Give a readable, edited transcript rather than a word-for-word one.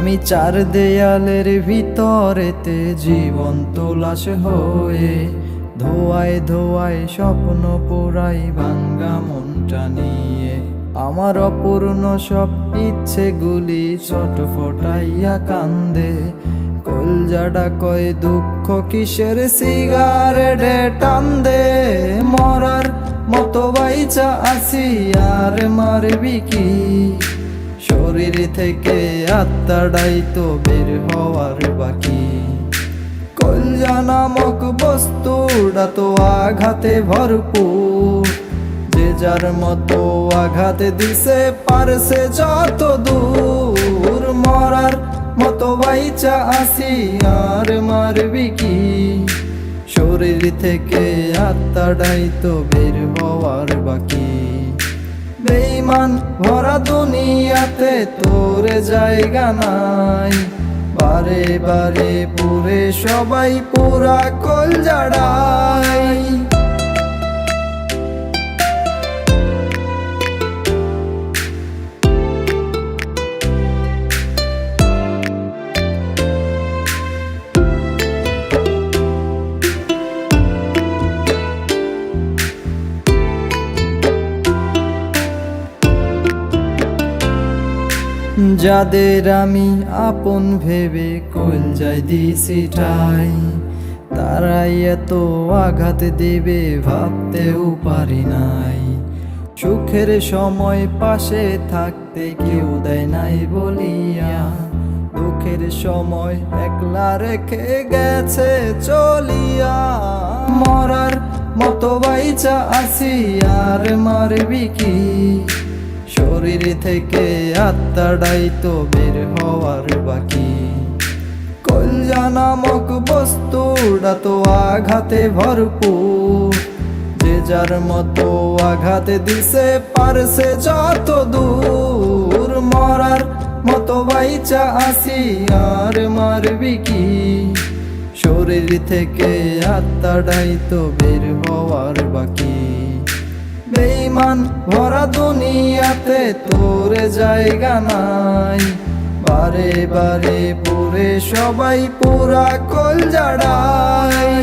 আমি চার দেয়ালের ভিতরেতে জীবন্ত লাশ হয়ে ধোয়ায় ধোয়ায় স্বপ্ন পোড়াই ভাঙ্গা মনটা নিয়ে। আমার অপূর্ণ সব ইচ্ছেগুলি ছটফটাইয়া কান্দে, কলজাটা কয় দুঃখ কিসের সিগারেটে টান্দে। মরার মতো বাইচা আছি আর মারবি কি, শরীর থেকে আত্মাটাই তো বের হওয়ার বাকি। কলজা নামক বস্তুটা তো আঘাতে ভরপুর, যে যার মতো আঘাত দিছে পারছে যত দূর। মরার মতো বাইচা আসি আর মারবি কি, শরীর থেকে আত্মাটাই তো বের হওয়ার বাকি। বেঈমান ভরা দুনিয়াতে তোর জায়গা নাই, বারে বারে পুরে সবাই পুরা কলজাড়াই। যাদের আমি আপন ভেবে কলজায় দিছি ঠাই, তারাই এত আঘাত দেবে ভাবতেও পারি নাই। সুখের সময় পাশে থাকতে কেউ দেয় নাই বলিয়া, দুঃখের সময় একলা রেখে গেছে চলিয়া। মরার মতো বাইচা আছি আর মারবি কি, শরীর থেকে আত্মাটাই তো বের হওয়ার বাকি। কলজা নামক বস্তুটা তো আঘাতে ভরপুর, যে যার মতো আঘাত দিছে পারছে যত দূর। মরার মতো বাইচা আসি আর মারবি কি, শরীর থেকে আত্মাটাই তো বের হওয়ার বাকি। বেঈমান ভরা দুনিয়াতে তোর জায়গা নাই, বারে বারে পুরে সবাই পুরা কলজাড়াই।